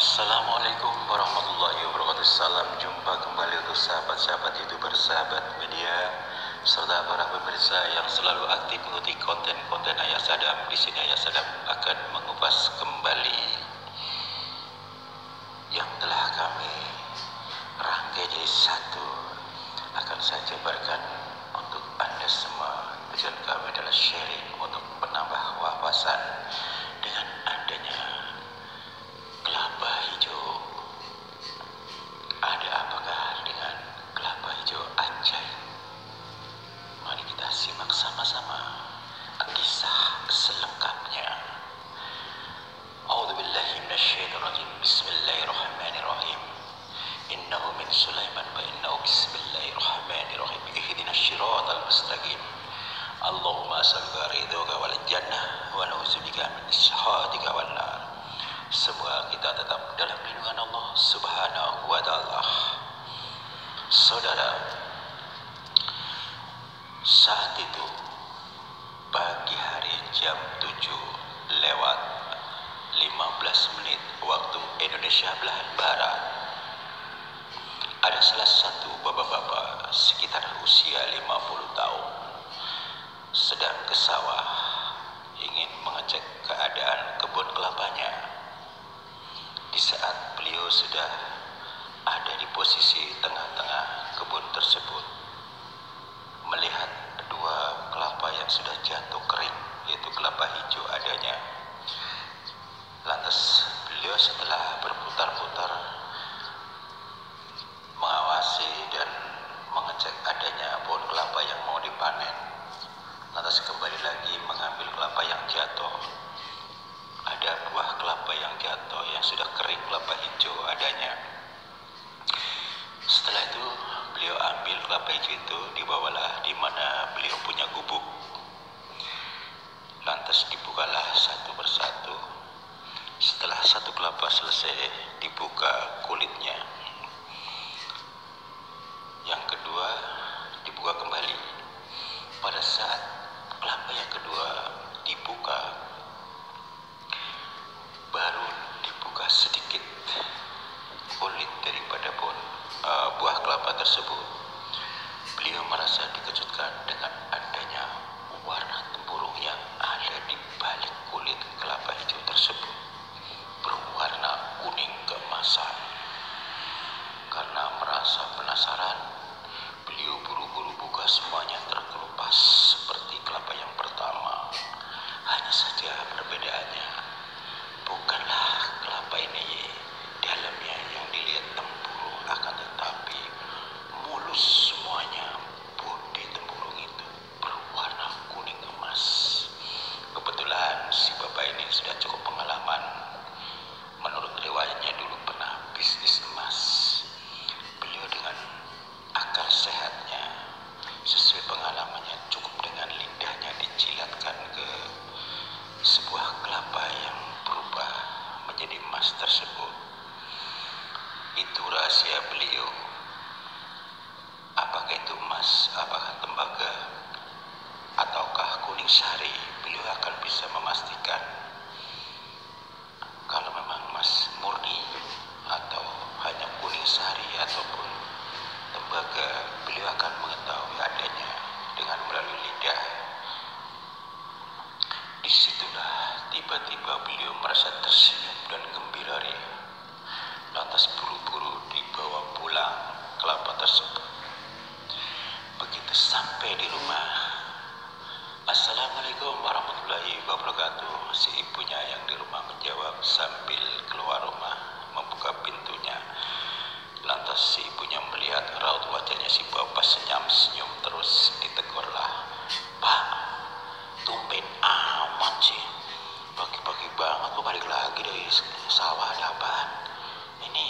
Assalamualaikum warahmatullahi wabarakatuh. Salam jumpa kembali untuk sahabat-sahabat YouTuber, sahabat media, serta para pemirsa yang selalu aktif mengikuti konten-konten Ayah Sadam. Di sini Ayah Sadam akan mengupas kembali yang telah kami rangkai jadi satu, akan saya jabarkan untuk Anda semua. Tujuan kami adalah sharing untuk menambah wawasan dengan adanya kelapa hijau. Ada apakah dengan kelapa hijau Anjay? Mari kita simak sama-sama kisah selengkapnya. A'udzubillahi minasyaitonirrajim. Bismillahirrahmanirrahim. Innahu min Sulaiman wa innahu bismillahirrahmanirrahim. Ihdinas siratal mustaqim. Allahumma as'aluka ridhoka wal jannah wa na'udzubika min sakhatika wan nar. Semoga kita tetap dalam lindungan Allah Subhanahu wa ta'ala. Saudara, saat itu pagi hari jam 7 lewat 15 menit waktu Indonesia belahan barat, ada salah satu bapak-bapak sekitar usia 50 tahun sedang ke sawah ingin mengecek keadaan kebun kelapanya. Di saat beliau sudah ada di posisi tengah-tengah kebun tersebut, melihat dua kelapa yang sudah jatuh kering, yaitu kelapa hijau adanya. Lantas beliau setelah berputar-putar mengawasi dan mengecek adanya pohon kelapa yang mau dipanen, lantas kembali lagi mengambil kelapa yang jatuh. Ada buah kelapa yang jatuh yang sudah kering, kelapa hijau adanya. Setelah itu beliau ambil kelapa hijau itu, dibawalah di mana beliau punya gubuk. Lantas dibukalah satu persatu. Setelah satu kelapa selesai, dibuka kulitnya. Yang kedua dibuka kembali. Pada saat kelapa yang kedua dibuka, baru dibuka sedikit kulit daripada buah kelapa tersebut. Beliau merasa dikejutkan dengan adanya warna tempurung yang ada di balik kulit kelapa hijau tersebut, berwarna kuning keemasan. Karena merasa penasaran, beliau buru-buru buka semuanya, terkelupas seperti kelapa yang pertama. Hanya saja perbedaannya, bukanlah kelapa ini dalamnya yang dilihat tempurung, akan tetapi mulus semuanya. Bodi tempurung itu berwarna kuning emas. Kebetulan si bapak ini sudah cukup pengalaman. Menurut riwayatnya dulu pernah bisnis emas. Beliau dengan akal sehatnya, sesuai pengalamannya, cukup dengan lidahnya dijilatkan ke sebuah kelapa yang berubah menjadi emas tersebut. Itu rahasia beliau. Apakah itu emas, apakah tembaga, ataukah kuning sari, beliau akan bisa memastikan. Kalau memang emas murni atau hanya kuning sari ataupun tembaga, beliau akan mengetahui adanya dengan melalui lidah. Disitulah tiba-tiba beliau merasa tersenyum dan gembira ria. Lantas buru-buru dibawa pulang kelapa tersebut. Begitu sampai di rumah, Assalamualaikum warahmatullahi wabarakatuh. Si ibunya yang di rumah menjawab sambil keluar rumah membuka pintunya. Lantas si ibunya melihat raut wajahnya si bapak senyum-senyum terus, ditegurlah, "Pak, tumben amat sih, pagi-pagi banget kok balik lagi dari sawah, ada apaan? Ini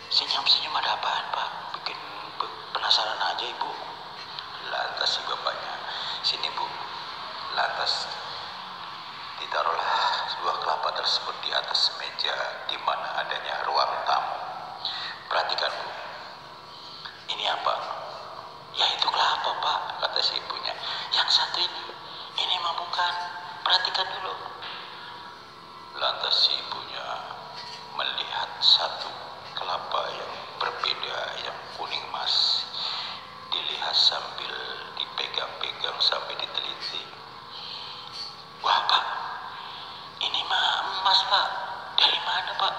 senyum-senyum ada apaan, Pak? Bikin penasaran aja ibu." Lantas si bapaknya, "Sini bu." Lantas ditaruhlah buah kelapa tersebut di atas meja di mana adanya ruang tamu. "Perhatikan bu, ini apa?" "Ya itu kelapa pak," kata si ibunya. "Yang satu ini mah bukan, perhatikan dulu." Lantas si ibunya melihat satu kelapa yang berbeda, yang kuning emas. Dilihat sambil dipegang-pegang sampai diteliti. Wah Pak, ini mah emas Pak. Dari mana Pak?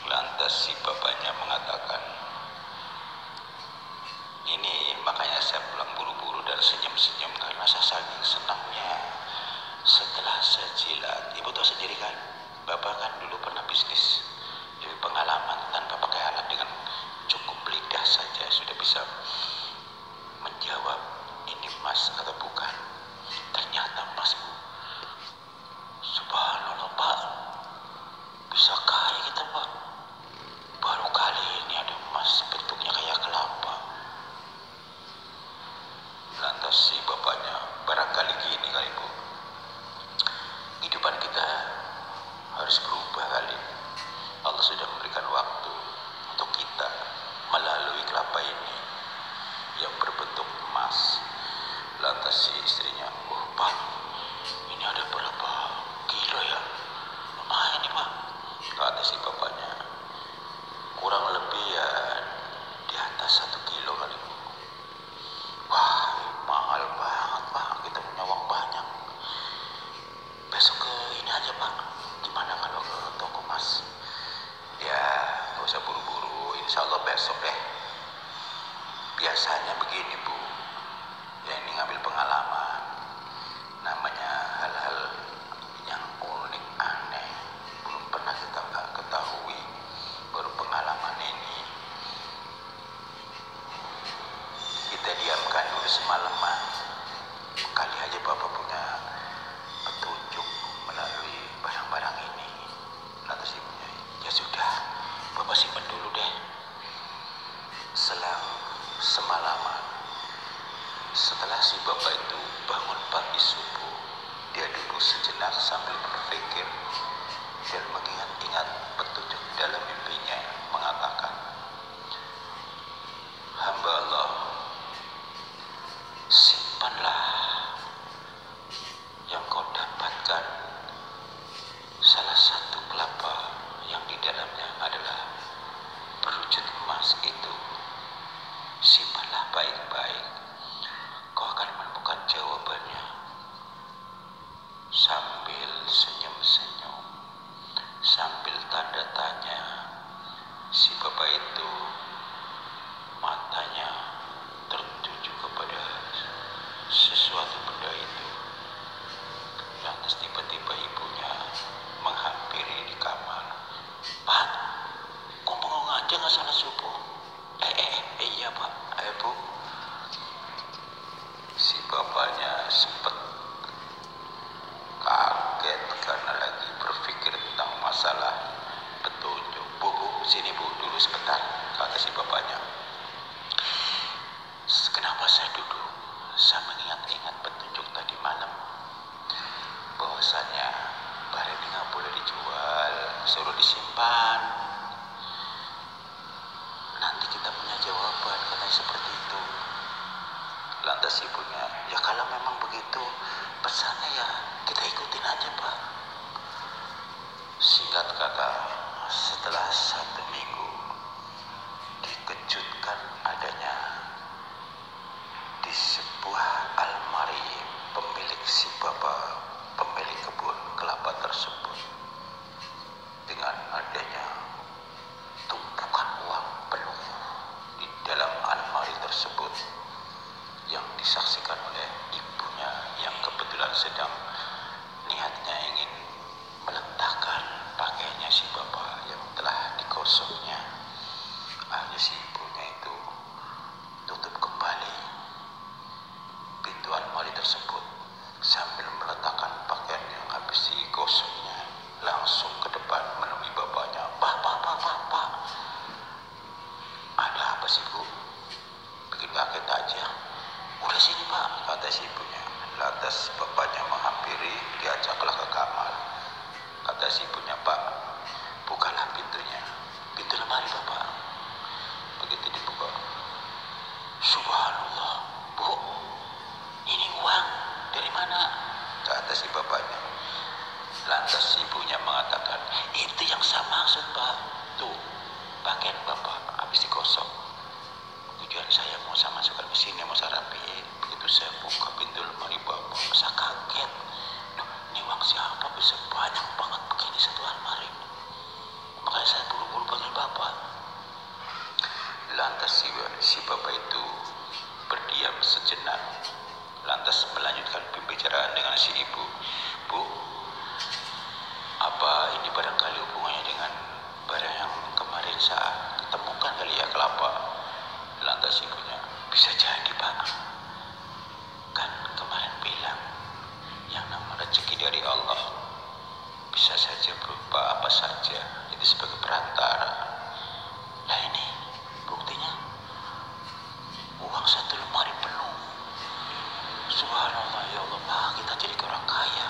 Lantas si bapaknya mengatakan, ini makanya saya pulang buru-buru dan senyum-senyum karena saya saking senangnya. Setelah saya jilat, ibu tahu sendiri kan, bapak kan dulu pernah bisnis. Jadi pengalaman tanpa pakai alat, dengan cukup lidah saja sudah bisa menjawab ini emas atau bukan. Ternyata emas Bu. Subhanallah Pak, bisa kaya kita Pak. Baru kali ini ada emas bentuknya kayak kelapa. Lantas si bapaknya, barangkali gini kali Bu, kehidupan kita harus berubah kali. Allah sudah memberikan waktu untuk kita melalui kelapa ini yang berbentuk emas. Lantas si istrinya, oh Pak, ini ada berapa kilo ya? Lumayan nih Pak. Kata si bapaknya, kurang lebih ya di atas 1 kilo kali Bu. Wah, mahal banget Pak, kita punya uang banyak. Besok ke ini aja Pak, gimana kalau ke toko emas? Ya, gak usah buru-buru, insya Allah besok deh. Biasanya begini Bu, ya ini ngambil pengalaman. Namanya hal-hal yang unik, aneh, belum pernah kita ketahui, baru pengalaman ini. Kita diamkan dulu semalaman. Kali aja Bapak punya petunjuk melalui barang-barang ini. Lantas ibunya, ya sudah, Bapak simpan dulu deh. Selang semalaman, setelah si bapak itu bangun pagi subuh, dia duduk sejenak sambil berpikir dan mengingat-ingat petunjuk dalam mimpinya, mengatakan, hamba Allah, simpanlah yang kau dapatkan salah satu kelapa yang di dalamnya adalah berwujud emas itu. Simpanlah baik-baik, kau akan menemukan jawabannya. Sambil senyum-senyum, sambil tanda tanya, si bapak itu matanya tertuju kepada sesuatu benda itu. Lantas tiba-tiba ibunya menghampiri di kamar. Pak, kok bengong aja gak salat subuh? Iya Pak, ayo Bu. Si bapaknya sempat kaget karena lagi berpikir tentang masalah petunjuk. Bu, sini Bu, dulu sebentar, kata si bapaknya. Kenapa saya duduk? Saya mengingat-ingat petunjuk tadi malam, bahwasanya barang ini nggak boleh dijual, suruh disimpan. Nanti kita punya jawaban, katanya seperti itu. Lantas ibunya, ya kalau memang begitu pesannya ya kita ikutin aja Pak. Singkat kata, setelah 1 minggu, dikejutkan adanya di sebuah almari pemilik si bapak, pemilik kebun kelapa tersebut, dengan adanya tumpukan uang penuh di dalam almari tersebut yang disaksikan oleh ibunya yang kebetulan sedang niatnya ingin meletakkan pakaiannya si bapak yang telah digosoknya. Akhirnya si ibunya itu tutup kembali pintu almari tersebut sambil meletakkan pakaian yang habis digosoknya langsung ke depan menemui bapaknya. Pak, ada apa sih Bu? Bikin kaget aja. Udah sini Pak, kata si ibunya. Lantas bapaknya menghampiri, diajaklah ke kamar. Kata si ibunya, Pak, bukalah pintunya, pintu lemari Bapak. Begitu dibuka, subhanallah, Bu, ini uang dari mana? Kata si bapaknya. Lantas ibunya mengatakan, itu yang saya maksud Pak. Tuh, pakaian Bapak habis digosok. Tujuan saya mau saya masukkan ke sini, mau saya rapiin. Begitu saya buka pintu lemari Bapak, saya kaget. Duh, ini uang siapa bisa banyak banget begini satu lemari? Makanya saya buru-buru panggil Bapak. Lantas si Bapak itu berdiam sejenak. Lantas melanjutkan pembicaraan dengan si ibu. Bu, apa ini barangkali hubungannya dengan barang yang kemarin saya ketemukan kali ya, kelapa? Lantas ibunya, bisa jadi Pak. Kan kemarin bilang yang namanya rezeki dari Allah bisa saja berupa apa saja, itu sebagai perantara. Nah ini buktinya uang satu lemari penuh. Subhanallah, ya Allah Pak, kita jadi orang kaya.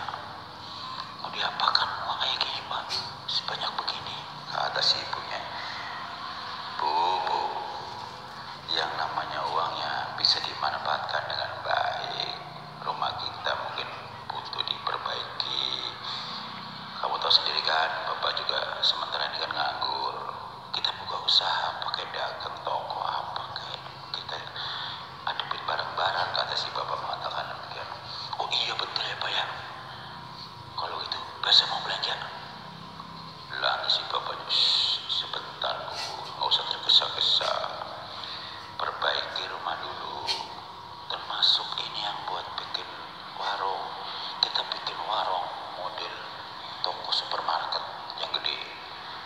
Mau diapakan uang kayak gini Pak, sebanyak begini? Kata si ibunya, Bu, yang namanya uangnya bisa dimanfaatkan dengan baik. Rumah kita mungkin butuh diperbaiki. Kamu tahu sendiri kan, Bapak juga sementara ini kan nganggur. Kita buka usaha, pakai dagang toko apa kayak kita adepin barang-barang. Kata si Bapak mengatakan demikian. Oh iya betul ya Pak ya, kalau itu biasa mau belanja. Lalu si Bapaknya, sebentar Bu, nggak usah tergesa-gesa, perbaiki rumah dulu, termasuk ini yang buat bikin warung. Kita bikin warung model toko supermarket yang gede,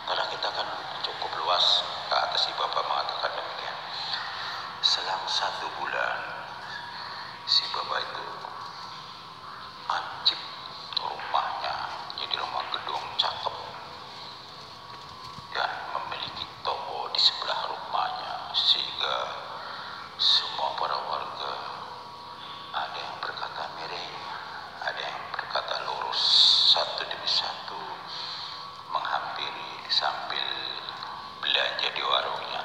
karena kita kan cukup luas. Ke atas si Bapak mengatakan demikian. Selang 1 bulan si Bapak itu ancip rumahnya jadi rumah gedung cakep dan memiliki toko di sebelah rumahnya, sehingga semua para warga ada yang berkata miring, ada yang berkata lurus, satu demi satu menghampiri sambil belanja di warungnya.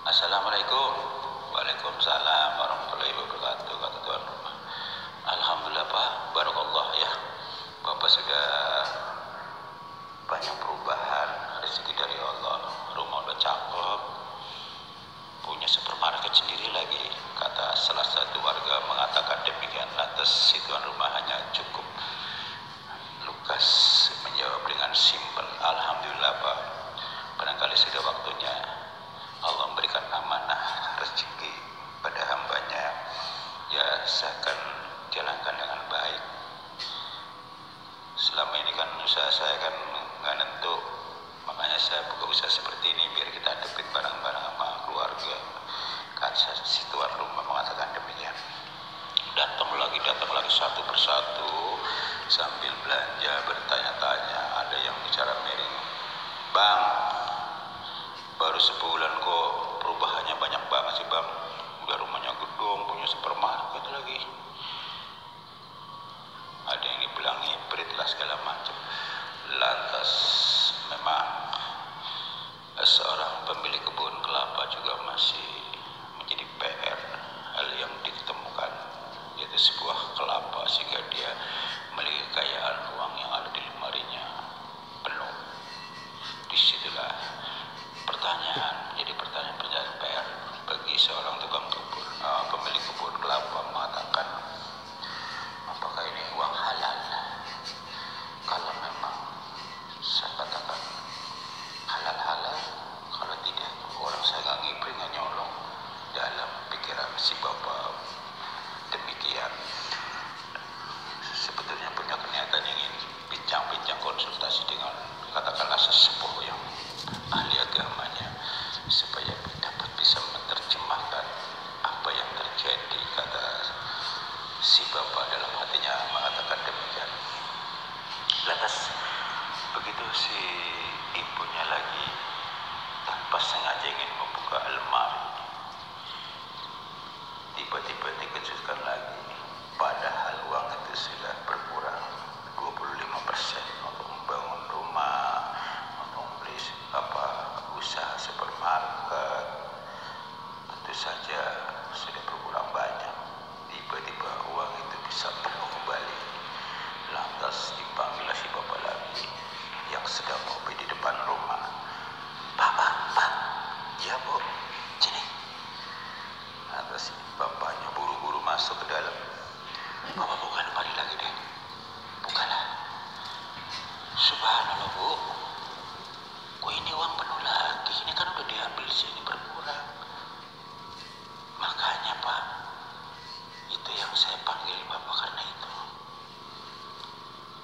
Assalamualaikum. Waalaikumsalam warahmatullahi wabarakatuh, kata tuan rumah. Alhamdulillah Pak, barakallah ya, Bapak sudah banyak perubahan, rezeki dari Allah, rumah udah cakep, punya supermarket sendiri lagi. Kata salah satu warga mengatakan demikian. Lantas si tuan rumah hanya cukup lugas menjawab dengan simpel, Alhamdulillah Pak, barangkali sudah waktunya Allah memberikan amanah rezeki pada hambanya. Ya saya akan jalankan dengan baik. Selama ini kan usaha saya kan nggak nentu, makanya saya buka usaha seperti ini biar kita hadapin barang-barang sama keluarga. Kan si tuan rumah mengatakan demikian. Datang lagi satu persatu sambil belanja, bertanya-tanya. Ada yang bicara miring, Bang, baru sebulan kok perubahannya banyak banget sih Bang. Udah rumahnya gedung, punya supermarket lagi. Ada yang dibilang hibrid lah segala macam. Lantas memang seorang pemilik kebun kelapa juga masih menjadi PR. Hal yang ditemukan yaitu sebuah kelapa, sehingga dia memiliki kekayaan uang yang ada di lemarinya penuh. Disitulah menjadi pertanyaan PR bagi seorang tukang kebun, pemilik kebun kelapa mengatakan, apakah ini uang halal? Kalau memang saya katakan halal, kalau tidak orang saya nggak ngibring, nggak nyolong. Dalam pikiran si Bapak demikian. Sebetulnya punya niatan ingin bincang-bincang konsultasi dengan katakanlah sesepuh yang ahli agamanya, supaya dapat bisa menerjemahkan apa yang terjadi. Kata si Bapak dalam hatinya mengatakan demikian. Lantas begitu si ibunya lagi tanpa sengaja ingin membuka lemari, tiba-tiba dikejutkan lagi, padahal uang itu sudah berkurang 25% untuk membangun rumah, untuk beli usaha supermarket. Tentu saja sudah berkurang banyak. Tiba-tiba uang itu bisa penuh kembali. Lantas lantas dipanggil si bapak lagi yang sedang ngopi di depan rumah. Pak, ya bu, sini. Lantas si bapaknya buru-buru masuk ke dalam. Bapak bukan lemari lagi deh, bukanlah. Subhanallah bu, kok ini uang penuh lagi, ini kan udah diambil sini berkurang. Makanya pak, itu yang saya panggil bapak karena itu.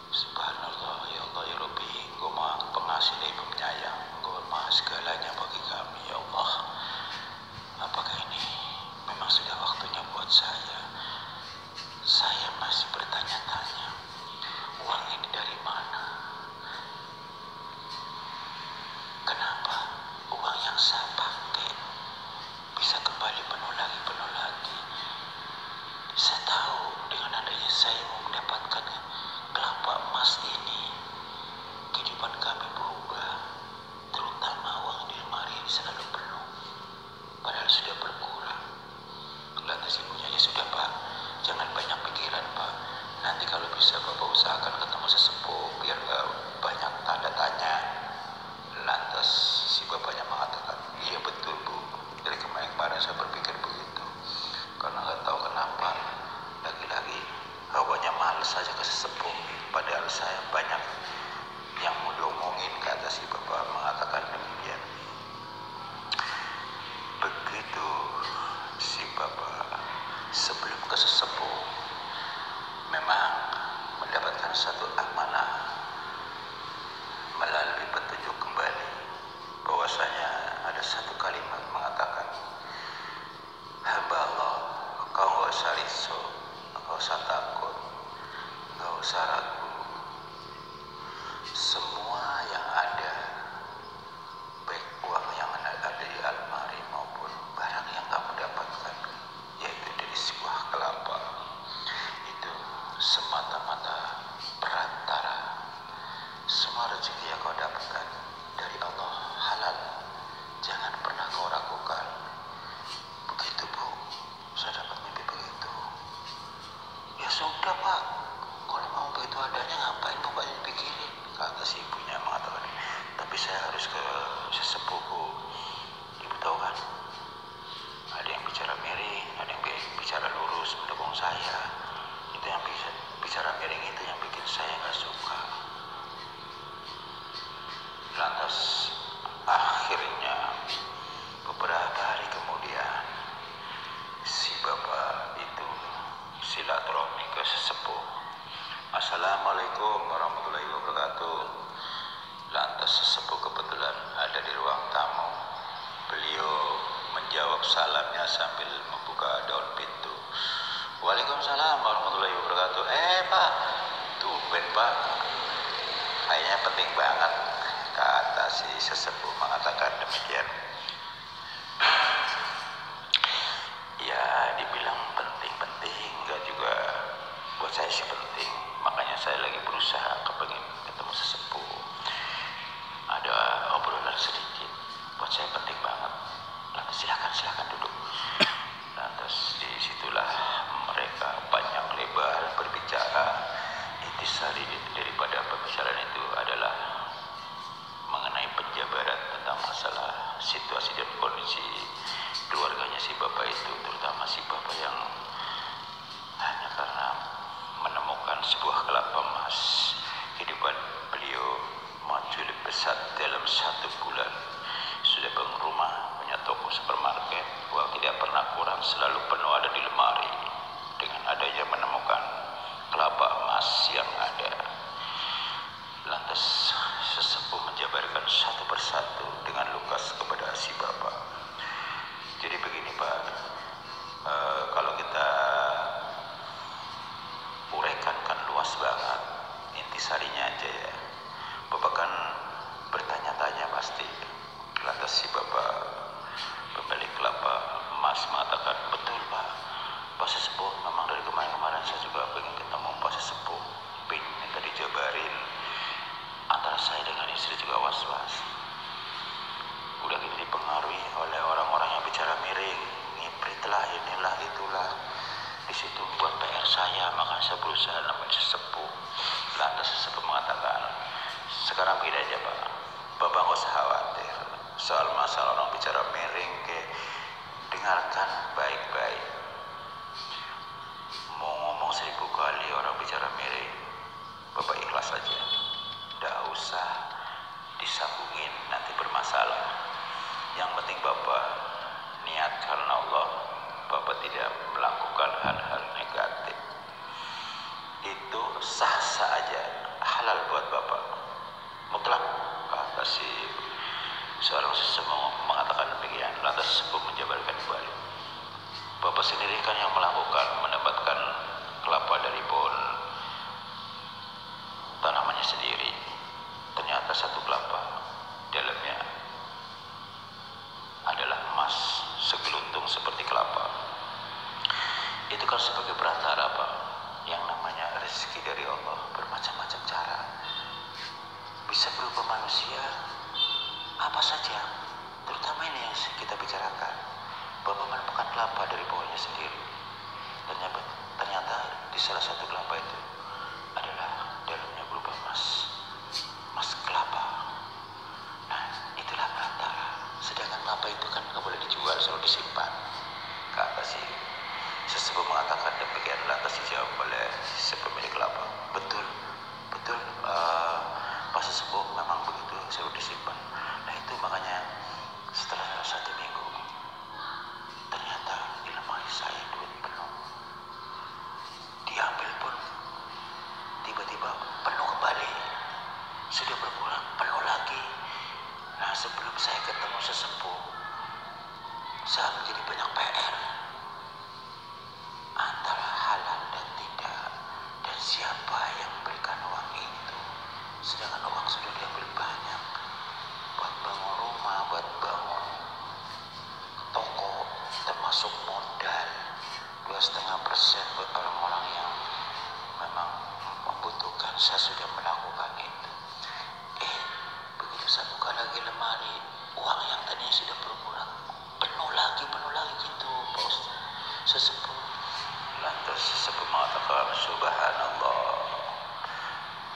Subhanallah, ya Allah ya Rabbi, Engkau maha pengasih dan penyayang, Engkau maha segalanya bagi kami ya Allah. Apakah ini memang sudah waktunya buat saya? Saya masih bertanya-tanya, uang ini dari mana? Kenapa uang yang saya pakai bisa kembali penuh lagi? Saya tahu dengan adanya saya mau mendapatkan kelapa emas ini, kehidupan kami berubah, terutama uang di lemari ini selalu penuh, padahal sudah berkurang. Lantas ibunya, ya sudah pak, jangan banyak pikiran pak, nanti kalau bisa bapak usahakan ketemu sesepuh biar gak banyak tanda tanya. Lantas si bapaknya mengatakan, iya betul bu, dari kemarin saya berpikir begitu, karena gak tahu kenapa lagi-lagi awalnya males saja ke sesepuh, padahal saya banyak yang mau diomongin, kata si bapak mengatakan demikian. Begitu si bapak sebelum ke sesepuh memang mendapatkan satu amanah melalui petunjuk kembali, bahwasanya ada satu kalimat mengatakan, hamba Allah, engkau gak usah risau, engkau usah takut, engkau usah ragu. Semua yang ada, baik uang yang ada di almari maupun barang yang kamu dapatkan, yaitu dari sebuah kelapa, itu semata-mata perantara. Semua rezeki yang kau dapatkan dari Allah halal, jangan pernah kau ragukan. Begitu bu, saya dapat mimpi begitu. Ya sudah pak, kalau mau begitu adanya ngapain bapak dipikirin, kata si ibunya mengatakan. Tapi saya harus ke sesepuh bu, ibu tahu kan, ada yang bicara miring, ada yang bicara lurus mendukung saya. Itu yang bicara miring itu yang bikin saya gak suka. Lantas akhirnya beberapa hari kemudian si bapak itu silaturahmi ke sesepuh. Assalamualaikum warahmatullahi wabarakatuh. Lantas sesepuh kebetulan ada di ruang tamu. Beliau menjawab salamnya sambil membuka daun pintu. Waalaikumsalam warahmatullahi wabarakatuh. Pak, tumben pak, kayaknya penting banget, kata si sesepuh mengatakan demikian. Ya dibilang penting-penting, enggak juga, buat saya sih penting. Makanya saya lagi berusaha kepengen ketemu sesepuh, ada obrolan sedikit, buat saya penting banget. Lantas silakan duduk. Lantas disitulah mereka panjang lebar berbicara. Intisari daripada pembicaraan itu adalah mengenai penjabaran tentang masalah situasi dan kondisi keluarganya si bapak itu, terutama si bapak yang hanya karena menemukan sebuah kelapa emas, kehidupan beliau maju lebih pesat dalam 1 bulan. Sudah bangun rumah, punya toko supermarket, uang tidak pernah kurang, selalu penuh ada di lemari. Dengan adanya menemukan kelapa emas yang ada, lantas sesepuh menjabarkan satu persatu dengan lugas kepada si bapak. Jadi begini pak, kalau kita uraikan kan luas banget, intisarinya aja ya. Bapak kan bertanya-tanya pasti. Lantas si bapak pemilik kelapa emas mengatakan, betul pak sesepuh, memang dari kemarin saya juga pengen ketemu pak sesepuh, pengen minta dijabarin. Antara saya dengan istri juga was-was, udah gitu dipengaruhi oleh orang-orang yang bicara miring, ngiprit lah, inilah itulah. di situ buat PR saya, makanya saya berusaha nemuin sesepuh. Lantas sesepuh mengatakan, sekarang beda aja Pak, Bapak nggak usah khawatir soal masalah orang bicara miring, dengarkan baik-baik. Mau ngomong 1000 kali orang bicara miring, Bapak ikhlas aja, nggak usah disambungin, nanti bermasalah. Yang penting Bapak niat karena Allah, Bapak tidak melakukan hal-hal negatif. Itu sah-sah aja, halal buat Bapak, mutlak. Kata si seorang sesepuh mengatakan demikian. Lantas sesepuh menjabarkan kembali, Bapak sendiri kan yang mendapatkan kelapa dari pohon tanamannya sendiri. Ternyata satu kelapa dalamnya adalah emas segeluntung seperti kelapa. Itu kan sebagai perantara Pak. Yang namanya rezeki dari Allah bermacam-macam cara, bisa berupa manusia apa saja, terutama ini yang kita bicarakan. Bapak menemukan kelapa dari pohonnya sendiri, ternyata di salah satu kelapa itu adalah dalamnya berupa emas kelapa. Nah, itulah perantara. Sedangkan kelapa itu kan nggak boleh dijual, selalu disimpan. Kata si sesepuh mengatakan demikian. Lantas dijawab oleh si pemilik kelapa, betul, Pak sesepuh, memang begitu, selalu disimpan. Nah itu makanya setelah 1 minggu, ternyata di lemari saya duit penuh. Diambil pun tiba-tiba penuh kembali, sudah berkurang penuh lagi. Nah sebelum saya ketemu sesepuh, saya menjadi banyak PR antara halal dan tidak, dan siapa yang memberikan uang itu. Sedangkan uang sudah diambil banyak buat bangun rumah, buat bangun toko, termasuk modal 2,5% buat orang-orang yang memang membutuhkan. Saya sudah melakukan itu. Begitu saya buka lagi lemari, uang yang tadinya sudah berkurang penuh lagi gitu Pak Ustaz. Sesepuh. Lantas sesepuh mengatakan, subhanallah,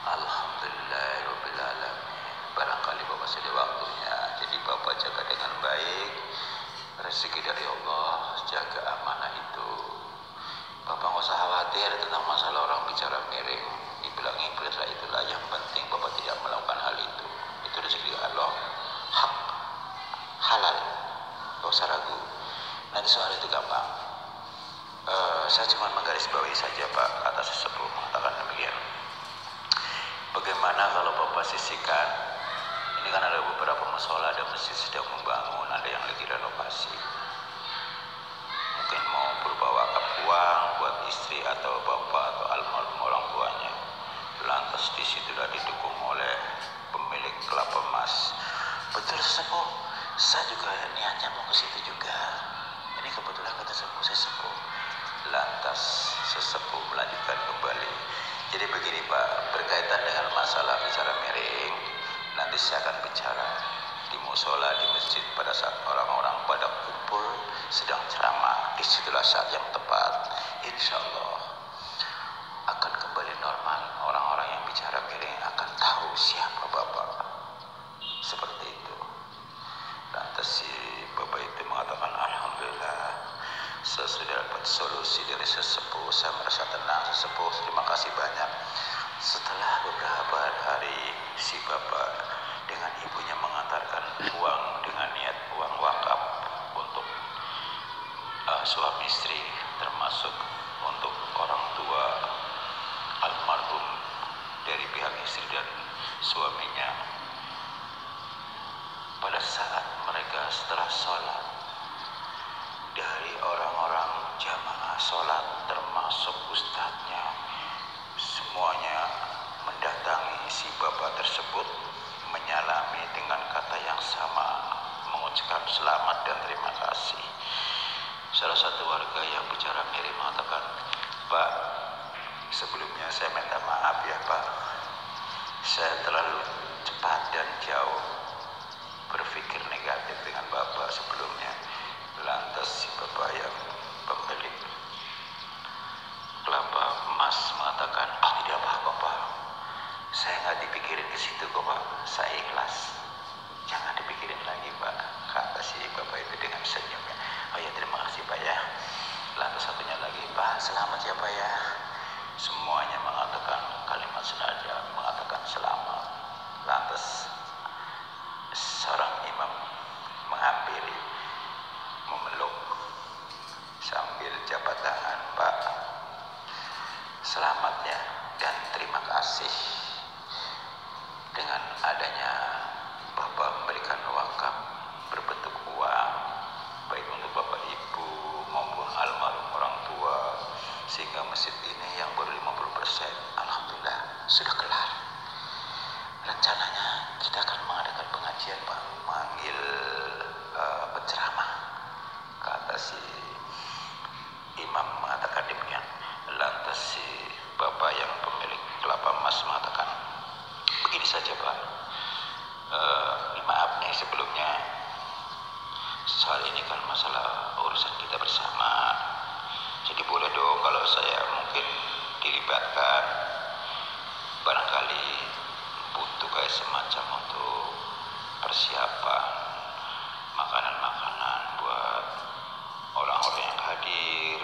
alhamdulillahirabbil alamin. Barangkali Bapak sudah waktunya, jadi Bapak jaga dengan baik rezeki dari Allah, jaga amanah itu. Bapak nggak usah khawatir tentang masalah orang bicara miring, dibilang iblis lah, itulah yang penting Bapak tidak melakukan hal itu. Itu rezeki Allah, hak, halal, nggak usah ragu. Nanti soal itu gampang. Saya cuma menggarisbawahi saja Pak, kata sesepuh mengatakan demikian. Bagaimana kalau Bapak sisihkan, ini kan ada beberapa musola, ada masjid sedang membangun, ada yang lagi renovasi, mungkin mau berupa wakaf uang buat istri atau bapak atau almarhum orang tuanya. Lantas disitulah didukung oleh pemilik kelapa emas. Betul sesepuh, saya juga niatnya mau ke situ juga. Ini kebetulan kata sesepuh. Lantas sesepuh melanjutkan kembali, jadi begini Pak, berkaitan dengan masalah bicara miring, nanti saya akan bicara di musola, di masjid pada saat orang-orang pada kumpul sedang ceramah. Disitulah saat yang tepat, insya Allah akan kembali normal. Orang-orang yang bicara miring akan tahu siapa Bapak. Seperti itu. Lantas si Bapak itu mengatakan, alhamdulillah, saya sudah dapat solusi dari sesepuh. Saya merasa tenang. Sesepuh, terima kasih banyak. Setelah beberapa hari, si Bapak dengan ibunya mengantarkan uang dengan niat uang wakaf untuk suami istri, termasuk untuk orang tua almarhum dari pihak istri dan suaminya. Pada saat mereka setelah sholat, dari orang-orang jamaah sholat termasuk ustadznya, semuanya mendatangi si bapak tersebut, menyalami dengan kata yang sama, mengucapkan selamat dan terima kasih. Salah satu warga yang bicara miring mengatakan, Pak, sebelumnya saya minta maaf ya Pak, saya terlalu cepat dan jauh berpikir negatif dengan Bapak sebelumnya. Lantas si Bapak yang pemilik mengatakan, ah tidak apa-apa Pak, saya nggak dipikirin ke situ kok Pak, saya ikhlas. Jangan dipikirin lagi Pak, kata si bapak itu dengan senyumnya. Oh ya terima kasih Pak ya. Lantas satunya lagi, Pak selamat ya Pak ya. Semuanya mengatakan kalimat senada, mengatakan selamat. Lantas seorang imam menghampiri, memeluk sambil jabat tangan, Pak selamat ya dan terima kasih. Dengan adanya Bapak memberikan wakaf berbentuk uang baik untuk Bapak Ibu maupun almarhum orang tua, sehingga masjid ini yang baru 50% alhamdulillah sudah kelar. Rencananya kita akan mengadakan pengajian Pak, manggil penceramah, kata si imam mengatakan demikian. Lantas si bapak yang pemilik kelapa emas mengatakan, begini saja Pak, maaf nih sebelumnya, soal ini kan masalah urusan kita bersama, jadi boleh dong kalau saya mungkin dilibatkan, barangkali butuh kayak semacam untuk persiapan makanan-makanan buat orang-orang yang hadir,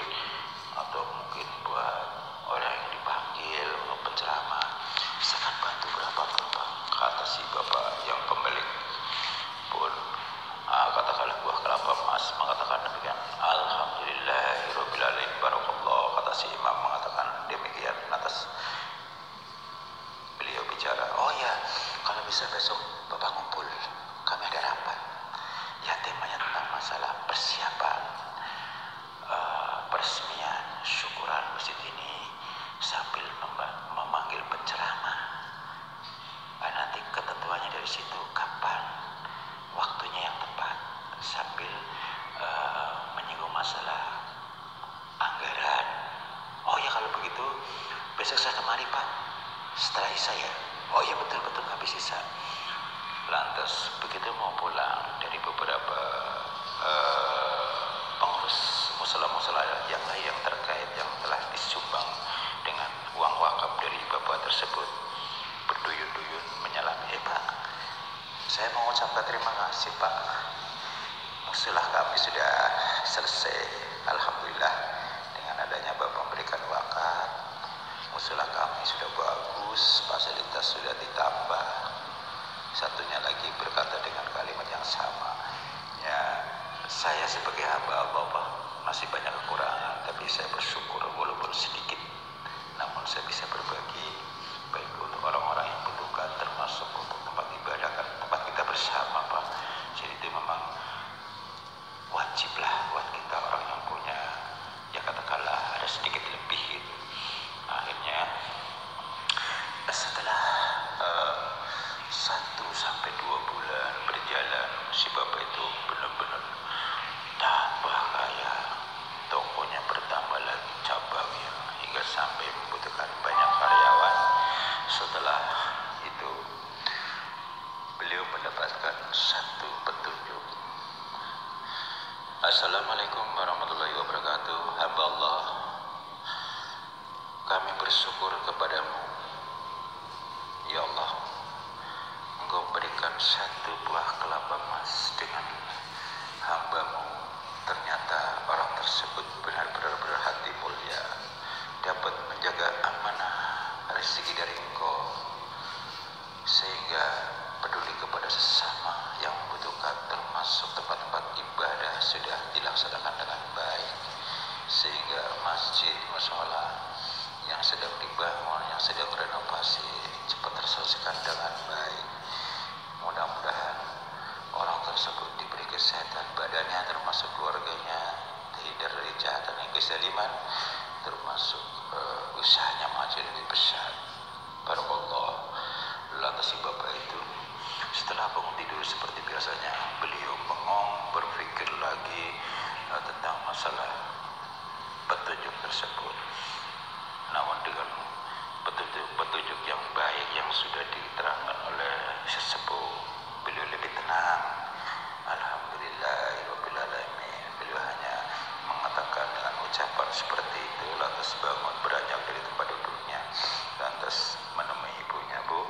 atau mungkin buat orang yang dipanggil untuk penceramah, bisa kan bantu berapa Pak, kata si bapak yang pemilik pun katakanlah buah kelapa emas mengatakan demikian. Alhamdulillahirobbilalamin, barakallah, kata si imam mengatakan demikian. Atas beliau bicara, oh ya kalau bisa besok bapak ngumpul, kami ada rapat ya, temanya tentang masalah persiapan peresmian syukuran masjid ini sambil memanggil penceramah. Nanti ketentuannya dari situ kapan waktunya yang tepat, sambil menyinggung masalah anggaran. Oh ya kalau begitu besok saya kemari Pak setelah isya ya. Oh ya betul-betul habis isya. Lantas begitu mau pulang dari beberapa pengurus musala-musala yang lain yang terkait yang telah disumbang dengan uang wakaf dari bapak tersebut, berduyun-duyun menyalami, Pak saya mengucapkan terima kasih Pak, musalah kami sudah selesai alhamdulillah, dengan adanya bapak memberikan wakaf musalah kami sudah bagus, fasilitas sudah ditambah. Satunya lagi berkata dengan kalimat yang sama, ya saya sebagai hamba Allah Pak masih banyak kekurangan, tapi saya bersyukur walaupun sedikit, namun saya bisa berbagi baik untuk orang-orang yang butuhkan, termasuk untuk tempat ibadah kan, tempat kita bersama Pak. Jadi itu memang wajiblah buat kita orang yang punya, ya katakanlah ada sedikit lebih gitu. Akhirnya setelah 1-2 bulan berjalan, si bapak itu benar-benar tambah kaya, tokonya bertambah lagi cabangnya hingga sampai membutuhkan banyak karyawan. Setelah itu beliau mendapatkan satu petunjuk. Assalamualaikum warahmatullahi wabarakatuh. Hamba Allah, kami bersyukur kepadamu ya Allah, Engkau berikan satu buah kelapa emas dengan hambamu. Ternyata orang tersebut benar-benar berhati mulia, dapat menjaga amanah rezeki dari Engkau, sehingga peduli kepada sesama yang membutuhkan, termasuk tempat-tempat ibadah sudah dilaksanakan dengan baik, sehingga masjid, mushola yang sedang dibangun, yang sedang renovasi cepat terselesaikan dengan baik. Mudah-mudahan orang tersebut diberi kesehatan badannya, termasuk keluarganya, terhindar dari kejahatan dan kezaliman, termasuk usahanya maju lebih besar. Barakallah. Lantas si bapak itu setelah bangun tidur seperti biasanya, beliau bengong berpikir lagi tentang masalah petunjuk tersebut. Namun dengan petunjuk yang baik yang sudah diterangkan oleh sesepuh, beliau lebih tenang. Alhamdulillahirobbilalamin. Beliau hanya mengatakan dengan ucapan seperti itu, lantas bangun beranjak dari tempat duduknya. lantas menemui ibunya. Bu,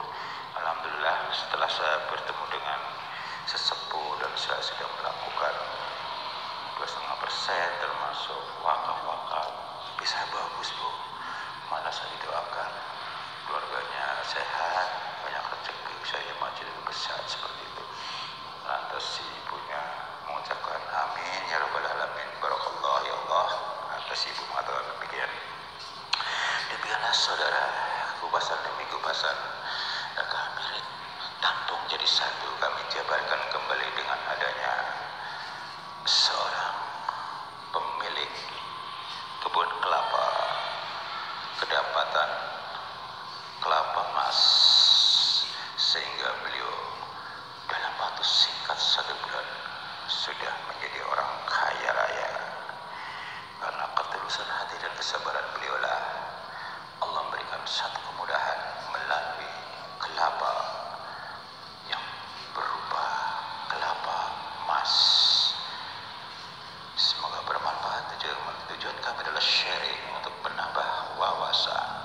alhamdulillah setelah saya bertemu dengan sesepuh dan saya sudah melakukan 2,5% termasuk wakaf-wakaf, bisa bagus Bu, malah saya didoakan keluarganya sehat, banyak rezeki, saya maju lebih besar seperti itu. Lantas si ibunya mengucapkan amin ya rabbal alamin, barakallah ya Allah. Lantas ibu mengatakan demikian. Demikianlah saudara, kupasan demi kupasan kami tampung jadi satu, kami jabarkan kembali dengan adanya seorang pemilik kebun kelapa, kedapatan kelapa emas, sehingga beliau dalam waktu singkat 1 bulan sudah menjadi orang kaya raya. Karena ketulusan hati dan kesabaran beliau lah Allah memberikan satu kemudahan melalui kelapa yang berupa kelapa emas. Semoga bermanfaat. Tujuan kami adalah sharing untuk menambah wawasan.